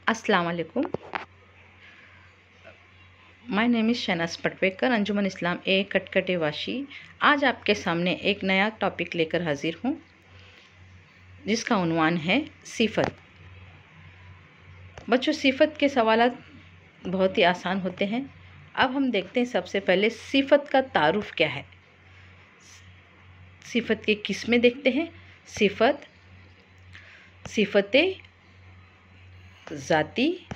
अस्सलाम वालेकुम। My name is Shehnaaz Patwekar, अंजुमन इस्लाम ए कटकटे वाशी। आज आपके सामने एक नया टॉपिक लेकर हाजिर हूँ जिसका उन्वान है सिफत। बच्चों, सिफत के सवालात बहुत ही आसान होते हैं। अब हम देखते हैं सबसे पहले सिफत का तारुफ क्या है। सिफत के किस्में देखते हैं। सिफतें ज़ाती,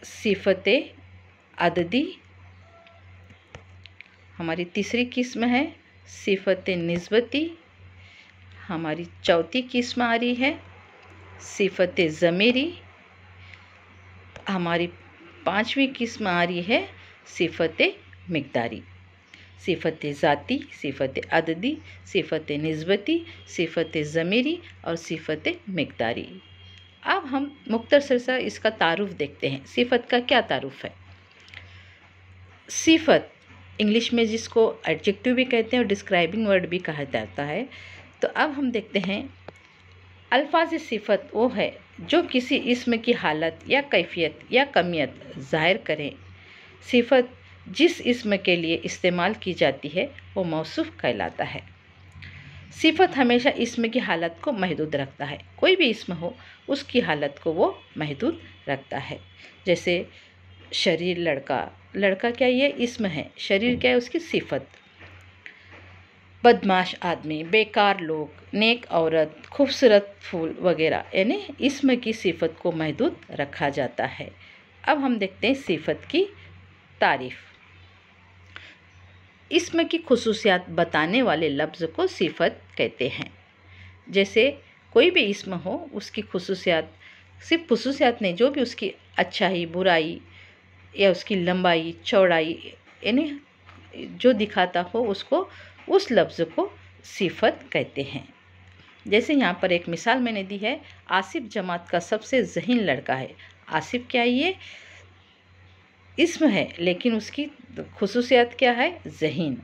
सिफतें अददी, हमारी तीसरी किस्म है सिफतें निस्बती, हमारी चौथी किस्म आ रही है सिफतें ज़मीरी, हमारी पांचवी किस्म आ रही है सिफतें मिक़दारी। सिफतें ज़ाती, सिफतें अददी, सिफतें निस्बती, सिफतें ज़मीरी और सिफतें मिक़दारी। अब हम मुख्तसर सा इसका तारुफ देखते हैं। सिफत का क्या तारुफ है। सिफत इंग्लिश में जिसको एडजेक्टिव भी कहते हैं और डिस्क्राइबिंग वर्ड भी कहा जाता है। तो अब हम देखते हैं अल्फाज सिफत वो है जो किसी इस्म की हालत या कैफियत या कमियत ज़ाहिर करें। सिफत जिस इस्म के लिए इस्तेमाल की जाती है वो मौसूफ कहलाता है। सिफत हमेशा इस्म की हालत को महदूद रखता है। कोई भी इस्म हो उसकी हालत को वो महदूद रखता है। जैसे शरीर लड़का, लड़का क्या ये इस्म है, शरीर क्या है उसकी सिफत। बदमाश आदमी, बेकार लोग, नेक औरत, खूबसूरत फूल वगैरह यानी इस्म की सिफत को महदूद रखा जाता है। अब हम देखते हैं सिफत की तारीफ़। इस्म की खुसूसियात बताने वाले लफ्ज़ को सिफत कहते हैं। जैसे कोई भी इस्म हो उसकी खुसूसियात, सिर्फ खुसूसियात नहीं, जो भी उसकी अच्छाई बुराई या उसकी लंबाई चौड़ाई यानी जो दिखाता हो उसको, उस लफ्ज़ को सिफत कहते हैं। जैसे यहाँ पर एक मिसाल मैंने दी है, आसिफ जमात का सबसे ज़हीन लड़का है। आसिफ क्या ये इस्म है लेकिन उसकी खुसूसियत क्या है, ज़हीन।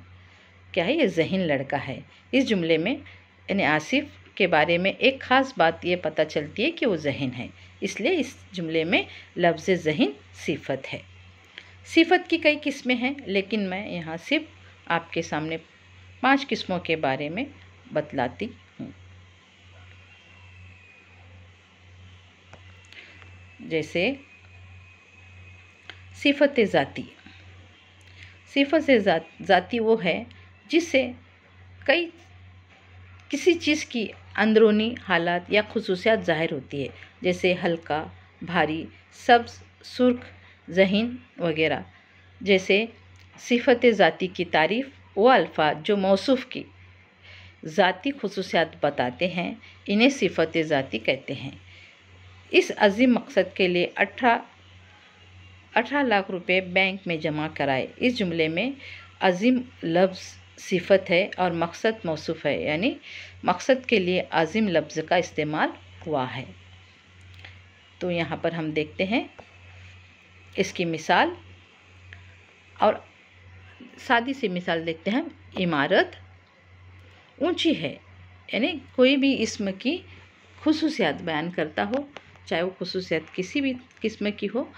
क्या है ये, ज़हीन लड़का है। इस जुमले में यानी आसिफ के बारे में एक ख़ास बात ये पता चलती है कि वो ज़हीन है, इसलिए इस जुमले में लफ्ज़ ज़हीन सिफत है। सिफत की कई किस्में हैं लेकिन मैं यहाँ सिर्फ आपके सामने 5 किस्मों के बारे में बतलाती हूँ। जैसे सिफत ज़ाती। सिफत ज़ाती वो है जिससे किसी चीज़ की अंदरूनी हालात या खुसूसियात ज़ाहिर होती है। जैसे हल्का, भारी, सब्ज़, सुर्ख, ज़हीन वगैरह। जैसे सिफत ज़ाती की तारीफ़ वो अल्फाज जो मौसूफ़ की ज़ाती खुसूसियात बताते हैं, इन्हें सिफत ज़ाती कहते हैं। इस अज़ीम मकसद के लिए 18 लाख रुपए बैंक में जमा कराए। इस जुमले में अज़ीम लफ्ज़ सिफत है और मकसद मौसूफ़ है, यानी मकसद के लिए अज़ीम लफ्ज़ का इस्तेमाल हुआ है। तो यहाँ पर हम देखते हैं इसकी मिसाल, और सादी सी मिसाल देखते हैं। इमारत ऊंची है, यानी कोई भी इस्म की खुसूसियात बयान करता हो, चाहे वो खुसूसियात किसी भी किस्म की हो,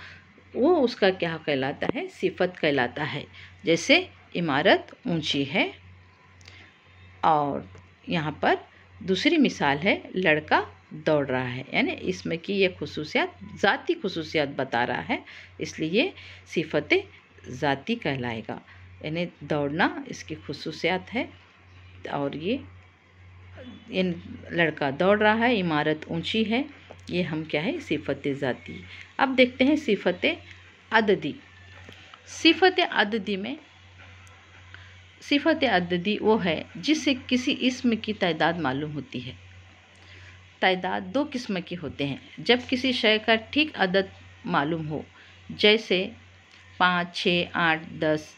वो उसका क्या कहलाता है, सिफत कहलाता है। जैसे इमारत ऊंची है। और यहाँ पर दूसरी मिसाल है, लड़का दौड़ रहा है, यानी इसमें की ये खुसूसियात ज़ाती खुसूसियात बता रहा है, इसलिए सिफत ज़ाती कहलाएगा। यानी दौड़ना इसकी खुसूसियात है और ये लड़का दौड़ रहा है, इमारत ऊंची है, ये हम क्या है, सिफत ज़ाती। अब देखते हैं सिफत अददी। सिफत अददी में सिफत अददी वो है जिससे किसी इस्म की तादाद मालूम होती है। तादाद 2 किस्म के होते हैं। जब किसी शय का ठीक अदद मालूम हो, जैसे 5, 6, 8, 10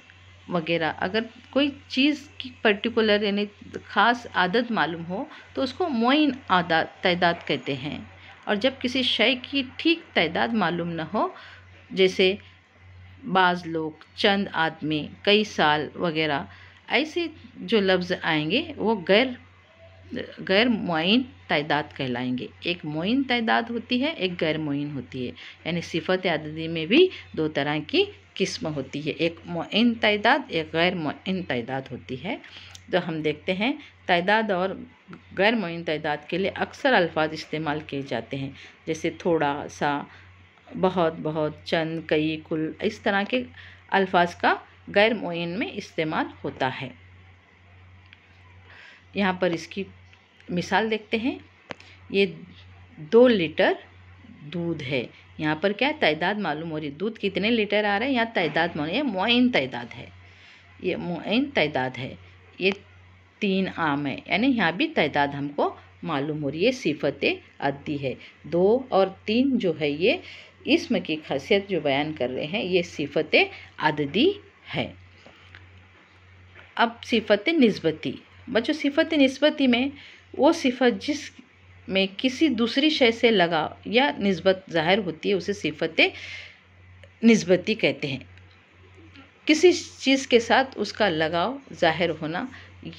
वगैरह, अगर कोई चीज़ की पर्टिकुलर यानी ख़ास आदत मालूम हो तो उसको मुअय्यन तादाद कहते हैं। और जब किसी शय की ठीक तादाद मालूम न हो, जैसे बाज़ लोग, चंद आदमी, कई साल वगैरह, ऐसे जो लफ्ज़ आएंगे वो गैर गैर मुअय्यन तादाद कहलाएंगे। एक मुअय्यन तादाद होती है, एक गैर मुअय्यन होती है। यानी सिफत अददी में भी दो तरह की किस्म होती है, एक मुअय्यन तादाद, एक गैर मुअय्यन तादाद होती है। तो हम देखते हैं तादाद और गैर मुअय्यन तादाद के लिए अक्सर अल्फाज इस्तेमाल किए जाते हैं, जैसे थोड़ा सा, बहुत बहुत, चंद, कई, कुल। इस तरह के अल्फाज का गैर मुअय्यन में इस्तेमाल होता है। यहाँ पर इसकी मिसाल देखते हैं। ये 2 लीटर दूध है। यहाँ पर क्या तादाद मालूम हो रही है, दूध कितने लीटर आ रहा है, यहाँ तादाद मालूम, ये मुअय्यन तादाद है, ये मुअय्यन तादाद है। ये 3 आम है, यानी यहाँ भी तादाद हमको मालूम हो रही है, सिफत अद्दी है। 2 और 3 जो है ये इस्म की खासियत जो बयान कर रहे हैं, ये सिफत अददी है। अब सिफत निस्बती। बच्चों, सिफत निस्बती में वो सिफत जिस में किसी दूसरी शय से लगाव या निस्बत ज़ाहिर होती है, उसे सिफत निस्बती कहते हैं। किसी चीज़ के साथ उसका लगाव ज़ाहिर होना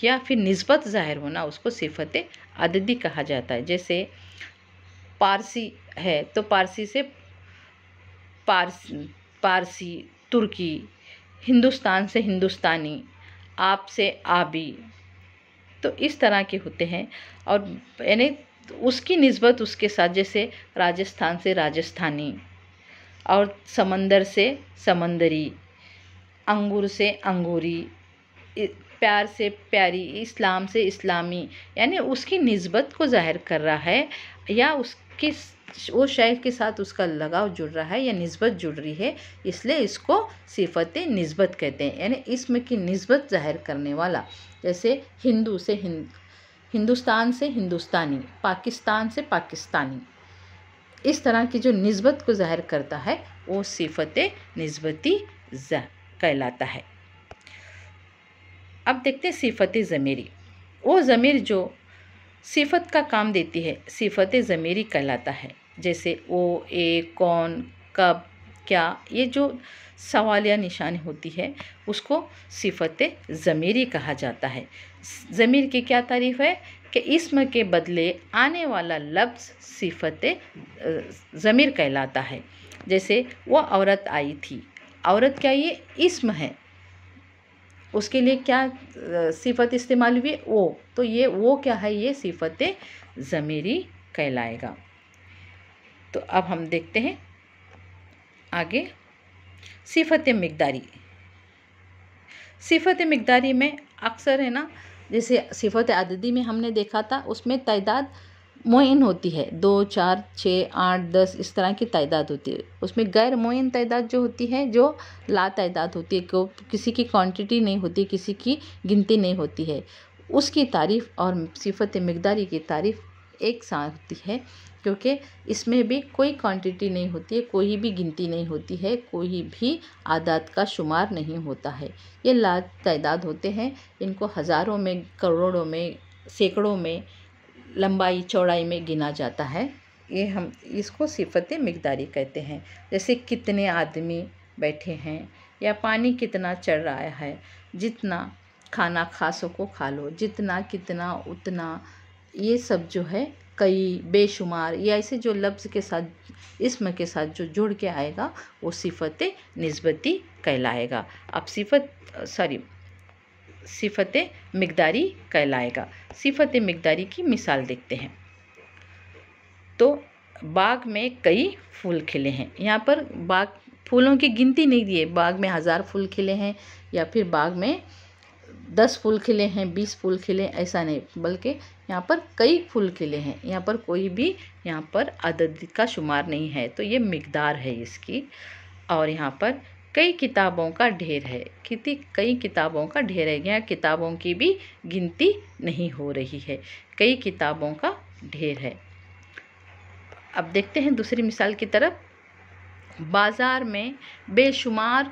या फिर निस्बत ज़ाहिर होना, उसको सिफत अददी कहा जाता है। जैसे पारसी है तो पारसी से पारसी, तुर्की, हिंदुस्तान से हिंदुस्तानी, आप से आबी, तो इस तरह के होते हैं। और यानी उसकी निस्बत उसके साथ, जैसे राजस्थान से राजस्थानी, और समंदर से समंदरी, अंगूर से अंगूरी, प्यार से प्यारी, इस्लाम से इस्लामी, यानी उसकी निस्बत को जाहिर कर रहा है या उसकी वो शय के साथ उसका लगाव जुड़ रहा है या निस्बत जुड़ रही है, इसलिए इसको सिफत निस्बत कहते हैं। यानी इसम की निस्बत जाहिर करने वाला, जैसे हिंदू से हिंदुस्तान से हिंदुस्तानी, पाकिस्तान से पाकिस्तानी, इस तरह की जो निस्बत को जाहिर करता है वो सिफत निस्बती कहलाता है। अब देखते हैं सिफत ज़मीरी। वो ज़मीर जो सिफत का काम देती है, सिफत ज़मीरी कहलाता है। जैसे ओ, ए, कौन, कब, क्या, ये जो सवालिया निशानी होती है उसको सिफत ज़मीरी कहा जाता है। ज़मीर की क्या तारीफ़ है कि इस्म के बदले आने वाला लफ्ज़ सिफत ज़मीर कहलाता है। जैसे वो औरत आई थी, औरत क्या, ये इस्म है, उसके लिए क्या सिफत इस्तेमाल हुई, वो, तो ये वो क्या है, ये सिफत ज़मीरी कहलाएगा। तो अब हम देखते हैं आगे सिफत मिक़दारी। सिफत मिक़दारी में अक्सर है ना, जैसे सिफत अददी में हमने देखा था, उसमें तादाद मुअय्यन होती है, 2, 4, 6, 8, 10, इस तरह की तादाद होती है। उसमें गैर मुअय्यन तादाद जो होती है, जो ला तादाद होती है, को किसी की क्वांटिटी नहीं होती, किसी की गिनती नहीं होती है, उसकी तारीफ़ और सिफत मिक़दारी की तारीफ़ एक साथ होती है, क्योंकि इसमें भी कोई क्वांटिटी नहीं होती है, कोई भी गिनती नहीं होती है, कोई भी आदाद का शुमार नहीं होता है। ये ला तादाद होते हैं, इनको हज़ारों में, करोड़ों में, सैकड़ों में, लंबाई चौड़ाई में गिना जाता है। ये हम इसको सिफत मिक़दारी कहते हैं। जैसे कितने आदमी बैठे हैं, या पानी कितना चढ़ रहा है, जितना खाना खा सको खा लो, जितना, कितना, उतना, ये सब जो है, कई, बेशुमार, ये ऐसे जो लफ्ज़ के साथ, इस्म के साथ जो जुड़ के आएगा वो सिफत निस्बती कहलाएगा। अब सिफत मिक़दारी कहलाएगा। सिफत मिक़दारी की मिसाल देखते हैं। तो बाग में कई फूल खिले हैं। यहाँ पर बाग, फूलों की गिनती नहीं दी है, बाग में 1000 फूल खिले हैं या फिर बाग में 10 फूल खिले हैं, 20 फूल खिले, ऐसा नहीं, बल्कि यहाँ पर कई फूल खिले हैं। यहाँ पर कोई भी यहाँ पर अदद का शुमार नहीं है, तो ये मिक़दार है इसकी। और यहाँ पर कई किताबों का ढेर है, कई किताबों का ढेर है, यहाँ किताबों की भी गिनती नहीं हो रही है, कई किताबों का ढेर है। अब देखते हैं दूसरी मिसाल की तरफ। बाज़ार में बेशुमार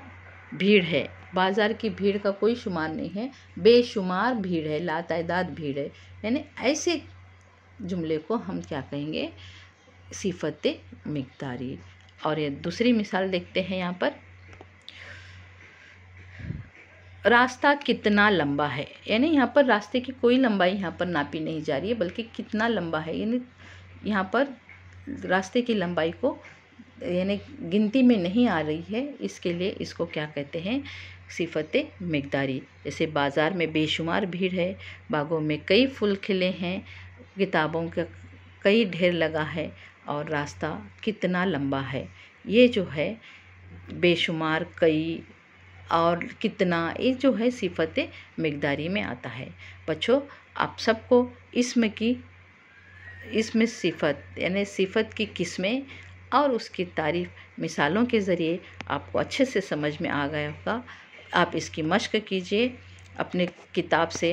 भीड़ है, बाज़ार की भीड़ का कोई शुमार नहीं है, बेशुमार भीड़ है, लातादाद भीड़ है, यानी ऐसे जुमले को हम क्या कहेंगे, सिफत मिक़दारी। और ये दूसरी मिसाल देखते हैं। यहाँ पर रास्ता कितना लंबा है, यानी यहाँ पर रास्ते की कोई लंबाई यहाँ पर नापी नहीं जा रही है, बल्कि कितना लंबा है, यानी यहाँ पर रास्ते की लंबाई को यानी गिनती में नहीं आ रही है। इसके लिए इसको क्या कहते हैं, सिफत मिक़दारी। जैसे बाज़ार में बेशुमार भीड़ है, बागों में कई फूल खिले हैं, किताबों का कई ढेर लगा है, और रास्ता कितना लंबा है। ये जो है बेशुमार, कई और कितना, ये जो है सिफत मिक़दारी में आता है। बच्चों, आप सबको इसमें सिफत यानी सिफत की किस्में और उसकी तारीफ़ मिसालों के ज़रिए आपको अच्छे से समझ में आ गया होगा। आप इसकी मश्क कीजिए, अपने किताब से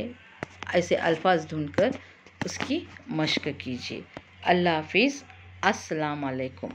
ऐसे अल्फाज ढूंढकर उसकी मश्क कीजिए। अल्लाह हाफ़िज़। अस्सलाम वालेकुम।